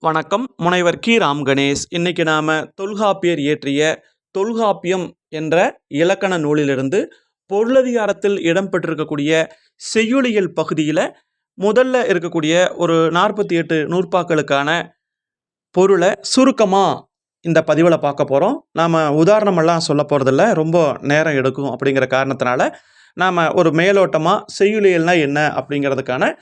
வணக்கம். முனைவர் கி. ராம் கணேஷ். இன்னைக்கு நாம தொல்காப்பியர் இயற்றிய தொல்காப்பியம் என்ற இலக்கண நூலிலிருந்து பொருளதிகாரத்தில் இடம்பெற்றிருக்கக்கூடிய செய்யுளியல் பகுதியில் முதல்ல இருக்கக்கூடிய ஒரு 48 நூற்பாக்களுக்கான பொருளை சுருக்கமாக இந்த பதிவில் பார்க்க போகிறோம். நாம் உதாரணமெல்லாம் சொல்ல போகிறதில்ல, ரொம்ப நேரம் எடுக்கும். அப்படிங்கிற காரணத்தினால நாம் ஒரு மேலோட்டமாக செய்யுளியல்னா என்ன அப்படிங்கிறதுக்கான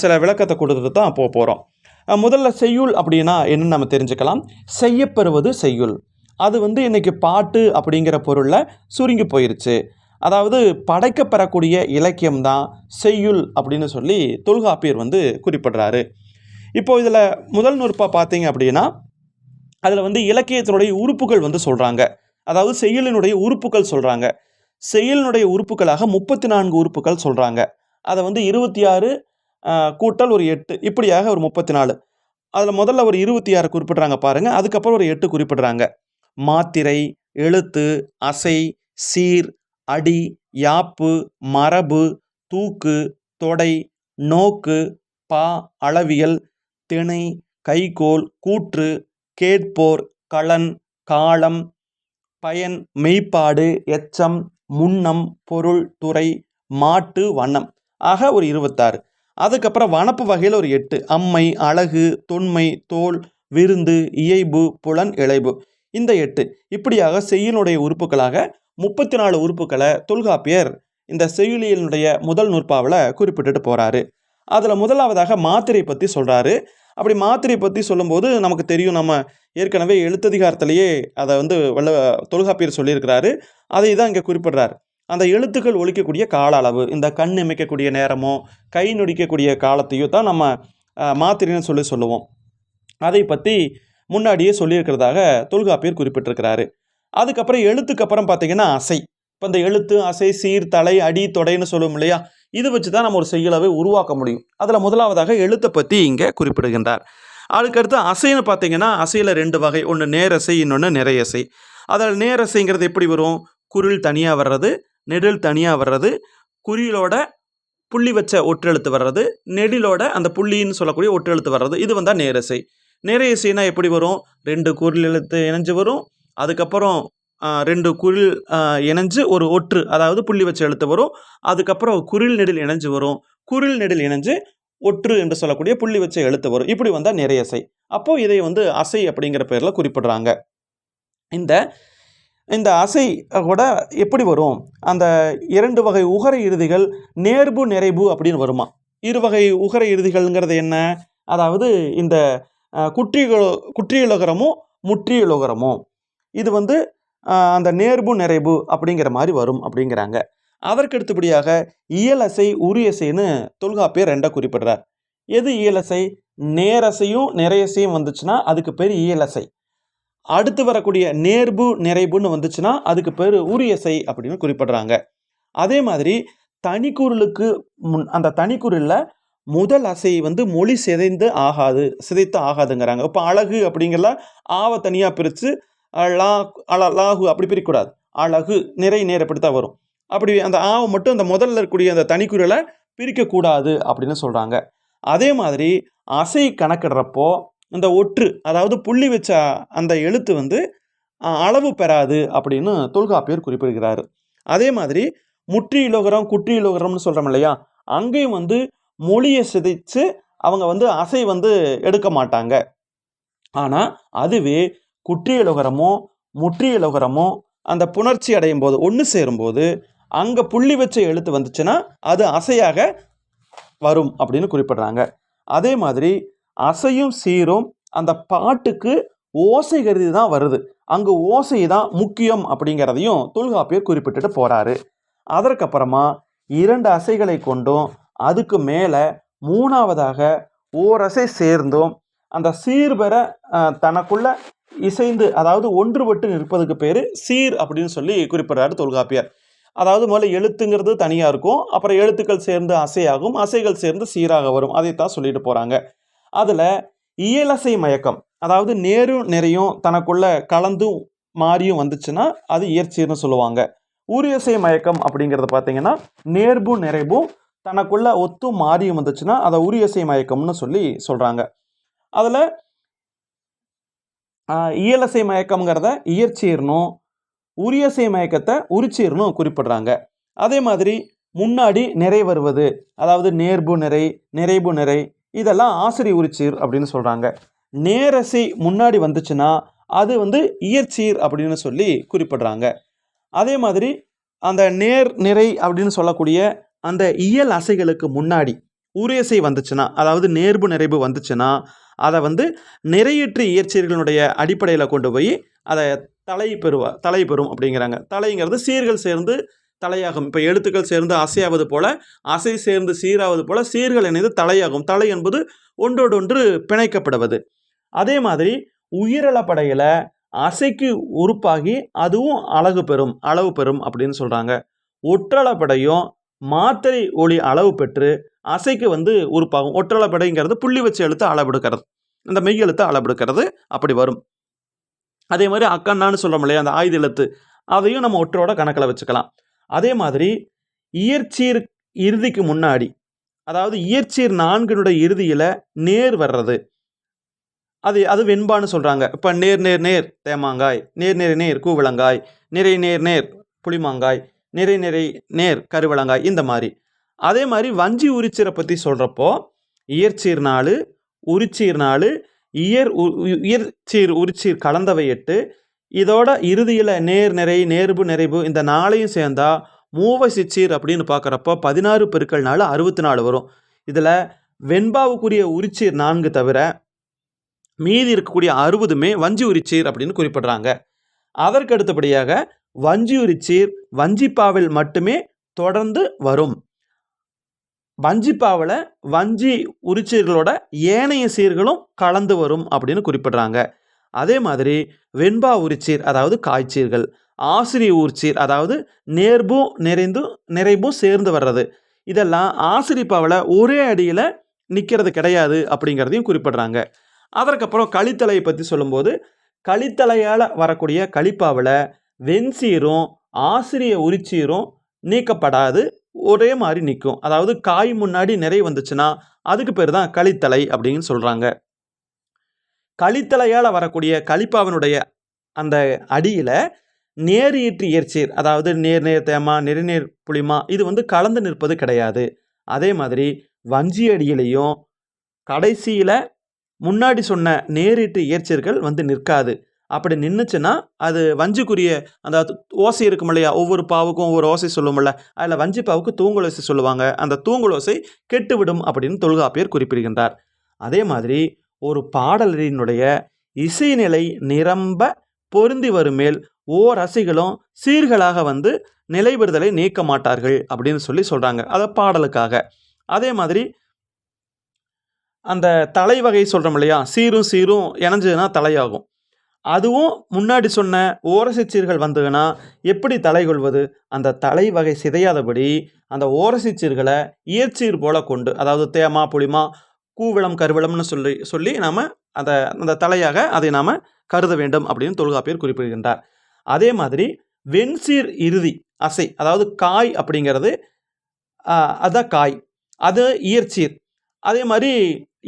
சில விளக்கத்தை கொடுத்துட்டு தான் போகிறோம். முதல்ல செய்யுள் அப்படின்னா என்னன்னு நம்ம தெரிஞ்சுக்கலாம். செய்யப்பெறுவது செய்யுள். அது இன்றைக்கி பாட்டு அப்படிங்கிற பொருளில் சுருங்கி போயிருச்சு. அதாவது படைக்கப்பெறக்கூடிய இலக்கியம்தான் செய்யுள் அப்படின்னு சொல்லி தொல்காப்பியர் குறிப்பிடுறாரு. இப்போது இதில் முதல் நூற்பா பார்த்தீங்க அப்படின்னா அதில் இலக்கியத்தினுடைய உறுப்புகள் சொல்கிறாங்க. அதாவது செய்யுளினுடைய உறுப்புகள் சொல்கிறாங்க. செய்யுளினுடைய உறுப்புகளாக 34 உறுப்புகள் சொல்கிறாங்க. அதை 26 கூட்டல் ஒரு 8 இப்படியாக ஒரு 34. அதில் முதல்ல ஒரு 26 குறிப்பிட்றாங்க பாருங்கள். அதுக்கப்புறம் ஒரு 8 குறிப்பிட்றாங்க. மாத்திரை, எழுத்து, அசை, சீர், அடி, யாப்பு, மரபு, தூக்கு, தொடை, நோக்கு, பா, அளவியல், திணை, கைகோல், கூற்று, கேட்போர், களன், காலம், பயன், மெய்ப்பாடு, எச்சம், முன்னம், பொருள், துறை, மாட்டு, வண்ணம் ஆக ஒரு 26. அதுக்கப்புறம் வனப்பு வகையில் ஒரு 8. அம்மை, அழகு, தொன்மை, தோல், விருந்து, இயைபு, புலன், இளைபு இந்த 8 இப்படியாக செய்யுளுடைய உறுப்புகளாக 34 உறுப்புகளை தொல்காப்பியர் இந்த செய்யுளியலுடைய முதல் நூற்பாவில் குறிப்பிட்டுட்டு போகிறாரு. அதில் முதலாவதாக மாத்திரை பற்றி சொல்கிறாரு. அப்படி மாத்திரை பற்றி சொல்லும்போது நமக்கு தெரியும், நம்ம ஏற்கனவே எழுத்ததிகாரத்திலேயே அதை தொல்காப்பியர் சொல்லியிருக்கிறாரு. அதை தான் இங்கே குறிப்பிடுறாரு. அந்த எழுத்துக்கள் ஒலிக்கக்கூடிய கால அளவு, இந்த கண் இமைக்கக்கூடிய நேரமோ கை நொடிக்கக்கூடிய காலத்தையோ தான் நம்ம மாத்திரைன்னு சொல்லுவோம். அதை பற்றி முன்னாடியே சொல்லியிருக்கிறதாக தொல்காப்பியர் குறிப்பிட்டிருக்கிறாரு. அதுக்கப்புறம் எழுத்துக்கு அப்புறம் பார்த்தீங்கன்னா அசை. இப்போ இந்த எழுத்து, அசை, சீர், தலை, அடி, தொடைன்னு சொல்லுவோம் இல்லையா, இது வச்சு தான் நம்ம ஒரு செய்யுளவை உருவாக்க முடியும். அதில் முதலாவதாக எழுத்தை பற்றி இங்கே குறிப்பிடுகின்றார். அதுக்கடுத்து அசைன்னு பார்த்தீங்கன்னா அசையில் 2 வகை, ஒன்று நேரசை, இன்னொன்று நிறையசை. அதில் நேரசைங்கிறது எப்படி வரும்? குரில் தனியாக வர்றது, நெடில் தனியாக வர்றது, குறியிலோட புள்ளி வச்ச ஒற்றெழுத்து வர்றது, நெடிலோட அந்த புள்ளின்னு சொல்லக்கூடிய ஒற்றெழுத்து வர்றது, இது வந்தால் நேரசை. நிறையசைனா எப்படி வரும்? 2 குரில் எழுத்து இணைஞ்சு வரும். அதுக்கப்புறம் 2 குரில் இணைஞ்சு ஒரு ஒற்று, அதாவது புள்ளி வச்ச எழுத்து வரும். அதுக்கப்புறம் குரில் நெடில் இணைஞ்சு வரும். குரில் நெடில் இணைஞ்சு ஒற்று என்று சொல்லக்கூடிய புள்ளி வச்ச எழுத்து வரும். இப்படி வந்தால் நிறையசை. அப்போது இதை அசை அப்படிங்கிற பேரில் குறிப்பிடுறாங்க. இந்த அசை கூட எப்படி வரும்? அந்த 2 வகை உகர இறுதிகள் நேர்பு, நிறைபு அப்படின்னு வருமா. 2 வகை உகர இறுதிகள்ங்கிறது என்ன? அதாவது இந்த குற்றியலுகரமும் முற்றியலுகரமும் இது அந்த நேர்பு, நிறைபு அப்படிங்கிற மாதிரி வரும் அப்படிங்கிறாங்க. அதற்கடுத்தபடியாக இயலசை, உரியசைன்னு தொல்காப்பியர் 2 குறிப்பிடுறார். எது இயலசை? நேரசையும் நிறையசையும் வந்துச்சுன்னா அதுக்கு பேர் இயலசை. அடுத்து வரக்கூடிய நேர்பு, நிறைபுன்னு வந்துச்சுன்னா அதுக்கு பேர் உரியசை அப்படின்னு குறிப்பிடுறாங்க. அதே மாதிரி தனிக்குறளுக்கு அந்த தனிக்குறளில் முதல் அசை மொழி சிதைத்து ஆகாதுங்கிறாங்க. இப்போ அழகு அப்படிங்கிற ஆவை தனியாக பிரித்து லாகு அப்படி பிரிக்கக்கூடாது. அழகு, நிறை, நேர் அப்படித்தான் வரும். அப்படி அந்த ஆவை மட்டும் அந்த முதல்ல இருக்கக்கூடிய அந்த தனிக்குறளை பிரிக்கக்கூடாது அப்படின்னு சொல்கிறாங்க. அதே மாதிரி அசை கணக்கிடுறப்போ இந்த ஒற்று, அதாவது புள்ளி வச்ச அந்த எழுத்து அளவு பெறாது அப்படின்னு தொல்காப்பியர் குறிப்பிடுகிறார். அதே மாதிரி முற்றியலுகரம், குற்றியலுகரம்னு சொல்கிறோம் இல்லையா, அங்கேயும் மொழியை சிதைச்சு அவங்க அசை எடுக்க மாட்டாங்க. ஆனால் அதுவே குற்றியலுகரமோ முற்றியலுகரமோ அந்த புணர்ச்சி அடையும் போது, ஒன்று சேரும்போது அங்கே புள்ளி வச்ச எழுத்து வந்துச்சுன்னா அது அசையாக வரும் அப்படின்னு குறிப்பிடுறாங்க. அதே மாதிரி அசையும் சீரும் அந்த பாட்டுக்கு ஓசை கருதி தான் வருது. அங்கு ஓசை தான் முக்கியம் அப்படிங்கிறதையும் தொல்காப்பியர் குறிப்பிட்டுட்டு போகிறாரு. அதற்கப்புறமா 2 அசைகளை கொண்டும் அதுக்கு மேலே 3வதாக ஓரசை சேர்ந்தும் அந்த சீர்பெற தனக்குள்ள இசைந்து, அதாவது ஒன்றுபட்டு நிற்பதுக்கு பேர் சீர் அப்படின்னு சொல்லி குறிப்பிடுறாரு தொல்காப்பியர். அதாவது முதல்ல எழுத்துங்கிறது தனியாக இருக்கும், அப்புறம் எழுத்துக்கள் சேர்ந்து அசையாகும், அசைகள் சேர்ந்து சீராக வரும். அதைத்தான் சொல்லிட்டு போகிறாங்க. அதில் இயலசை மயக்கம், அதாவது நேரும் நிறையும் தனக்குள்ள கலந்தும் மாறியும் வந்துச்சுன்னா அது இயற்சீர்னு சொல்லுவாங்க. ஊரியசை மயக்கம் அப்படிங்கிறது பார்த்தீங்கன்னா நேர்பும் நிறைவும் தனக்குள்ள ஒத்தும் மாறியும் வந்துச்சுன்னா அதை ஊரியசை மயக்கம்னு சொல்கிறாங்க. அதில் இயலசை மயக்கம்ங்கிறத இயற்சீர்னும், உரியசை மயக்கத்தை உரிச்சீர்னும் குறிப்பிடுறாங்க. அதே மாதிரி முன்னாடி நிறை வருவது, அதாவது நேர்பு நிறை, நிறைபு நிறை, இதெல்லாம் ஆசிரி உரிச்சீர் அப்படின்னு சொல்கிறாங்க. நேரசை முன்னாடி வந்துச்சுன்னா அது வந்து இயற்சீர் அப்படின்னு சொல்லி குறிப்பிடுறாங்க. அதே மாதிரி அந்த நேர் நிறை அப்படின்னு சொல்லக்கூடிய அந்த இயல் அசைகளுக்கு முன்னாடி உரியசை வந்துச்சுன்னா, அதாவது நேர்பு நிறைவு வந்துச்சுன்னா, அதை வந்து நிறையற்று இயற்சீர்களுடைய அடிப்படையில் கொண்டு போய் அதை தலை பெறும் அப்படிங்கிறாங்க. தலைங்கிறது சீர்கள் சேர்ந்து தலையாகும். இப்போ எழுத்துக்கள் சேர்ந்து அசையாவது போல, அசை சேர்ந்து சீராவது போல, சீர்கள் இணைந்து தலையாகும். தலை என்பது ஒன்றோடொன்று பிணைக்கப்படுவது. அதே மாதிரி உயிரிழப்படையில் அசைக்கு உறுப்பாகி அதுவும் அளவு பெறும் அப்படின்னு சொல்கிறாங்க. ஒற்றளப்படையும் மாத்திரை ஒளி அளவு பெற்று அசைக்கு வந்து உறுப்பாகும். ஒற்றளப்படைங்கிறது புள்ளி வச்சு எழுத்து அளவெடுக்கிறது, இந்த மெய் எழுத்து அளவெடுக்கிறது அப்படி வரும். அதே மாதிரி அக்கண்ணான்னு சொல்கிறோம் இல்லையா, அந்த ஆயுத எழுத்து, அதையும் நம்ம ஒற்றோட கணக்கில் வச்சுக்கலாம். அதே மாதிரி இயற்சீர் இறுதிக்கு முன்னாடி, அதாவது இயற்சீர் 4னுடைய இறுதியில் நேர் வர்றது, அது வெண்பான்னு சொல்கிறாங்க. இப்போ நேர் நேர் நேர் தேமாங்காய், நேர் நேர் நேர் கூவிளங்காய், நிறை நேர் நேர் புளிமாங்காய், நிறை நிறை நேர் கருவிளங்காய், இந்த மாதிரி. அதே மாதிரி வஞ்சி உரிச்சீரை பற்றி சொல்கிறப்போ இயற்சீர் 4, உரிச்சீர் 4, இயற்சீர் உரிச்சீர் கலந்தவை 8, இதோட இறுதியில் நேர் நிறை நேர்பு நிறைவு இந்த 4ஐயும் சேர்ந்தா மூவசிச்சீர் அப்படின்னு பார்க்குறப்போ 16 × 4 64 வரும். இதில் வெண்பாவுக்குரிய உரிச்சீர் 4 தவிர மீதி இருக்கக்கூடிய 60மே வஞ்சி உரிச்சீர் அப்படின்னு குறிப்பிடுறாங்க. அதற்கு அடுத்தபடியாக வஞ்சி உரிச்சீர் வஞ்சிப்பாவில் மட்டுமே தொடர்ந்து வரும். வஞ்சிப்பாவில் வஞ்சி உரிச்சீர்களோட ஏனைய சீர்களும் கலந்து வரும் அப்படின்னு குறிப்பிடுறாங்க. அதே மாதிரி வெண்பா உரிச்சீர், அதாவது காய்ச்சீர்கள், ஆசிரிய உரிச்சீர், அதாவது நேர்பும் நிறைவும் சேர்ந்து வர்றது, இதெல்லாம் ஆசிரிப்பாவில் ஒரே அடியில் நிற்கிறது கிடையாது அப்படிங்கிறதையும் குறிப்பிடுறாங்க. அதற்கப்புறம் கலித்தலையை பற்றி சொல்லும்போது கலித்தலையால் வரக்கூடிய கலிப்பாவில் வெண்சீரும் ஆசிரிய உரிச்சீரும் நீக்கப்படாது, ஒரே மாதிரி நிற்கும். அதாவது காய் முன்னாடி நிறை வந்துச்சுன்னா அதுக்கு பேர் தான் கலித்தலை அப்படின்னு சொல்கிறாங்க. கலித்தலையால் வரக்கூடிய கலிப்பாவினுடைய அந்த அடியில் நேர் ஈற்று இயற்சீர், அதாவது நேர் நேர் தேமா, நெறிநேர் புளிமா, இது வந்து கலந்து நிற்பது கிடையாது. அதே மாதிரி வஞ்சி அடியிலையும் கடைசியில் முன்னாடி சொன்ன நேரிட்டு இயற்சீர்கள் வந்து நிற்காது. அப்படி நின்றுச்சுன்னா அது வஞ்சிக்குரிய அந்த ஓசை இருக்கும் இல்லையா, ஒவ்வொரு பாவுக்கும் ஒவ்வொரு ஓசை சொல்லுவோம்ல, அதில் வஞ்சி பாவுக்கு தூங்கல் ஓசை சொல்லுவாங்க. அந்த தூங்கல் ஓசை கெட்டுவிடும் அப்படின்னு தொல்காப்பியர் குறிப்பிடுகின்றார். அதே மாதிரி ஒரு பாடலினுடைய இசைநிலை நிரம்ப பொருந்தி வருமேல் ஓர் அசைகளும் சீர்களாக வந்து நிலைபெறுதலை நீக்க மாட்டார்கள் அப்படின்னு சொல்கிறாங்க, அதை பாடலுக்காக. அதே மாதிரி அந்த தலை வகை சொல்கிறோம் இல்லையா, சீரும் சீரும் இணைஞ்சதுன்னா தலையாகும். அதுவும் முன்னாடி சொன்ன ஓரசிச்சீர்கள் வந்ததுன்னா எப்படி தலை கொள்வது? அந்த தலை வகை சிதையாதபடி அந்த ஓரசிச்சீர்களை இயற்சீர் போல கொண்டு, அதாவது தேமா புளிமா கூவிளம் கருவிளம்னு சொல்லி நாம் அந்த தலையாக அதை நாம் கருத வேண்டும் அப்படின்னு தொல்காப்பியர் குறிப்பிடுகின்றார். அதே மாதிரி வெண்சீர் இறுதி அசை, அதாவது காய் அப்படிங்கிறது அதான் காய், அது இயற்சீர். அதே மாதிரி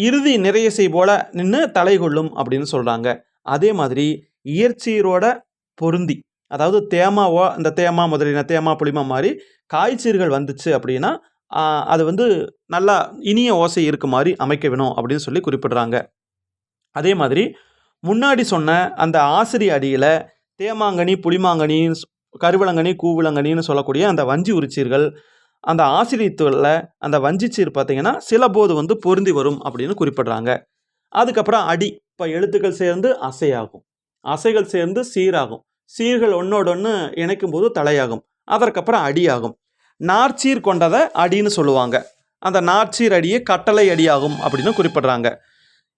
இறுதி நிறையசை போல நின்று தலை கொள்ளும் அப்படின்னு சொல்கிறாங்க. அதே மாதிரி இயற்சீரோட பொருந்தி, அதாவது தேமாவோ இந்த தேமா முதலின தேமா புளிமா மாதிரி காய்ச்சீர்கள் வந்துச்சு அப்படின்னா அது வந்து நல்லா இனிய ஓசை இருக்க மாதிரி அமைக்க வேணும் அப்படின்னு சொல்லி குறிப்பிடுறாங்க. அதே மாதிரி முன்னாடி சொன்ன அந்த ஆசிரிய அடியில் தேமாங்கனி புளிமாங்கனி கருவிளங்கனி கூவிளங்கனின்னு சொல்லக்கூடிய அந்த வஞ்சி உரிச்சீர்கள் அந்த ஆசிரியத்தில் அந்த வஞ்சிச்சீர் பார்த்திங்கன்னா சில போது வந்து பொருந்தி வரும் அப்படின்னு குறிப்பிடுறாங்க. அதுக்கப்புறம் அடி, இப்போ எழுத்துக்கள் சேர்ந்து அசையாகும், அசைகள் சேர்ந்து சீராகும், சீர்கள் ஒன்றோடொன்று இணைக்கும் போது தலையாகும், அதற்கப்புறம் அடியாகும். நார்ச்சீர் கொண்டதை அடின்னு சொல்லுவாங்க. அந்த நார்ச்சீர் அடியே கட்டளை அடியாகும் அப்படின்னு குறிப்பிடுறாங்க.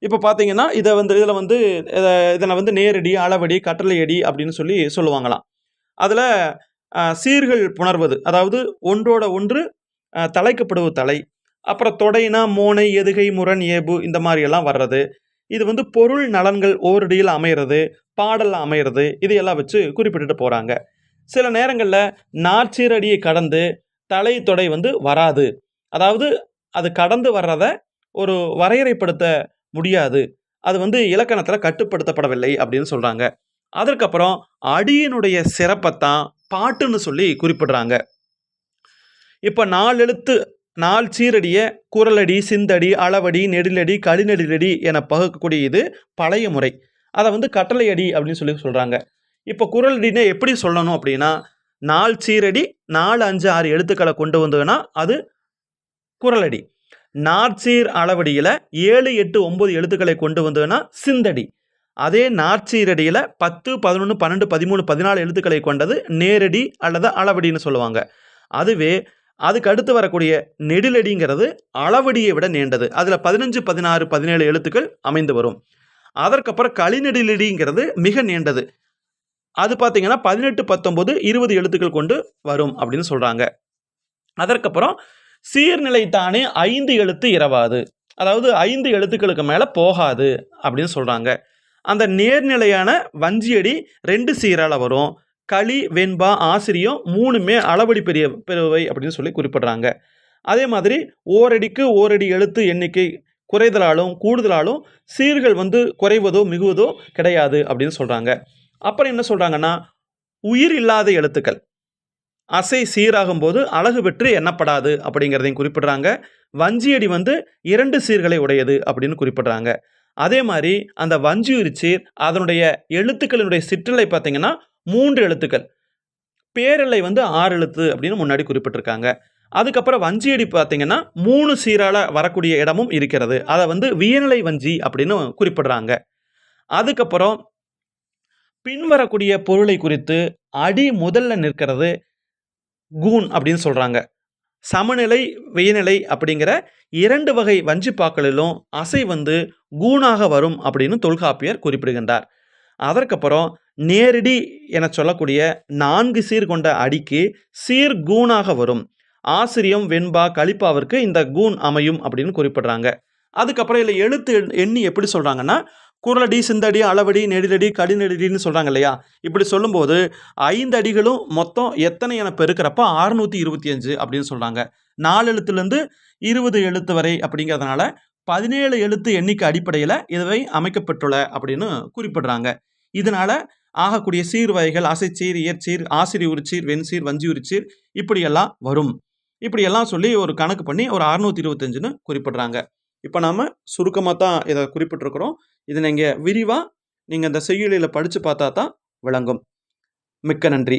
இப்போ பார்த்தீங்கன்னா இதனை வந்து நேரடி, அளவடி, கட்டளை அடி அப்படின்னு சொல்லுவாங்களாம். அதில் சீர்கள் புணர்வது, அதாவது ஒன்றோட ஒன்று தலைக்கப்படுவது தலை, அப்புறம் தொடைனா மோனை, எதுகை, முரண், ஏபு, இந்த மாதிரியெல்லாம் வர்றது. இது வந்து பொருள் நலன்கள் ஓரடியில் அமையிறது, பாடலில் அமையிறது, இதையெல்லாம் வச்சு குறிப்பிட்டுட்டு போகிறாங்க. சில நேரங்களில் நாற்சீரடியை கடந்து தலை தொடை வந்து வராது, அதாவது அது கடந்து வர்றதை ஒரு வரையறைப்படுத்த முடியாது. அது வந்து இலக்கணத்தில் கட்டுப்படுத்தப்படவில்லை அப்படின்னு சொல்கிறாங்க. அதற்கப்புறம் அடியினுடைய சிறப்பைத்தான் பாட்டுன்னு சொல்லி குறிப்பிடுறாங்க. இப்போ 4 எழுத்து 4 சீரடியை குறளடி, சிந்தடி, அளவடி, நெடிலடி, கழிநெடிலடி என பகுக்கக்கூடிய இது பழைய முறை. அதை வந்து கட்டளையடி அப்படின்னு சொல்லி சொல்கிறாங்க. இப்போ குறளடின்னு எப்படி சொல்லணும் அப்படின்னா, 4 சீரடி 4, 5, 6 எழுத்துக்களை கொண்டு வந்ததுன்னா அது குறளடி. நாற்சீர் அளவடியில் 7, 8, 9 எழுத்துக்களை கொண்டு வந்ததுன்னா சிந்தடி. அதே நாற்சீரடியில் 10, 11, 12, 13, 14 எழுத்துக்களை கொண்டது நேரடி அல்லது அளவடின்னு சொல்லுவாங்க. அதுவே அதுக்கு அடுத்து வரக்கூடிய நெடிலடிங்கிறது அளவடியை விட நீண்டது. அதில் 15, 16, 17 எழுத்துக்கள் அமைந்து வரும். அதற்கப்புறம் கழிநெடிலடிங்கிறது மிக நீண்டது. அது பார்த்தீங்கன்னா 18, 19, 20 எழுத்துக்கள் கொண்டு வரும் அப்படின்னு சொல்கிறாங்க. அதற்கப்புறம் சீர்நிலை தானே 5 எழுத்து இரவாது, அதாவது 5 எழுத்துக்களுக்கு மேலே போகாது அப்படின்னு சொல்கிறாங்க. அந்த நேர்நிலையான வஞ்சியடி 2 சீரால் வரும். களி, வெண்பா, ஆசிரியம் 3மே அளவடி பெறுவை அப்படின்னு சொல்லி குறிப்பிடுறாங்க. அதே மாதிரி ஓரடிக்கு ஓரடி எழுத்து எண்ணிக்கை குறைதலாலும் கூடுதலாலும் சீர்கள் வந்து குறைவதோ மிகுவதோ கிடையாது அப்படின்னு சொல்கிறாங்க. அப்புறம் என்ன சொல்கிறாங்கன்னா, உயிர் இல்லாத எழுத்துக்கள் அசை சீராகும் போது அழகு பெற்று எண்ணப்படாது அப்படிங்கிறதையும் குறிப்பிடுறாங்க. வஞ்சியடி வந்து 2 சீர்களை உடையது அப்படின்னு குறிப்பிடுறாங்க. அதே மாதிரி அந்த வஞ்சியுரி சீர் அதனுடைய எழுத்துக்களினுடைய சிற்றலை பார்த்தீங்கன்னா 3 எழுத்துக்கள், பேரலை வந்து 6 எழுத்து அப்படின்னு முன்னாடி குறிப்பிட்டிருக்காங்க. அதுக்கப்புறம் வஞ்சியடி பார்த்தீங்கன்னா 3 சீரால் வரக்கூடிய இடமும் இருக்கிறது. அதை வந்து வியநிலை வஞ்சி அப்படின்னு குறிப்பிடுறாங்க. அதுக்கப்புறம் பின்வரக்கூடிய பொருளை குறித்து அடி முதல்ல நிற்கிறது கூன் அப்படின்னு சொல்கிறாங்க. சமநிலை, வியநிலை அப்படிங்கிற 2 வகை வஞ்சிப்பாக்களிலும் அசை வந்து கூனாக வரும் அப்படின்னு தொல்காப்பியர் குறிப்பிடுகின்றார். அதற்கப்புறம் நேரடி என சொல்லக்கூடிய 4 சீர் கொண்ட அடிக்கு சீர் கூனாக வரும். ஆசிரியம், வெண்பா, கலிப்பாவிற்கு இந்த கூன் அமையும் அப்படின்னு குறிப்பிடுறாங்க. அதுக்கப்புறம் இதில் எழுத்து எண்ணி எப்படி சொல்கிறாங்கன்னா, குறளடி, சிந்தடி, அளவடி, நெடிலடி, கடிநெடிலின்னு சொல்கிறாங்க இல்லையா? இப்படி சொல்லும்போது 5 அடிகளும் மொத்தம் எத்தனை என பெருக்கிறப்ப 625 அப்படின்னு சொல்கிறாங்க. 4 எழுத்துலேருந்து 20 எழுத்து வரை அப்படிங்கிறதுனால 17 எழுத்து எண்ணிக்கை அடிப்படையில் இவை அமைக்கப்பட்டுள்ள அப்படின்னு குறிப்பிடுறாங்க. இதனால் ஆகக்கூடிய சீர் வகைகள் அசைச்சீர், இயற்சீர், ஆசிரி உரிச்சீர், வெண்சீர், வஞ்சி உரிச்சீர் இப்படியெல்லாம் வரும். இப்படியெல்லாம் சொல்லி ஒரு கணக்கு பண்ணி ஒரு 625ன்னு குறிப்பிடுறாங்க. இப்போ நாம் சுருக்கமாக தான் இதை குறிப்பிட்டிருக்கிறோம். இதை நீங்கள் விரிவாக நீங்கள் இந்த செய்யுளில் படித்து பார்த்தா தான் விளங்கும். மிக்க நன்றி.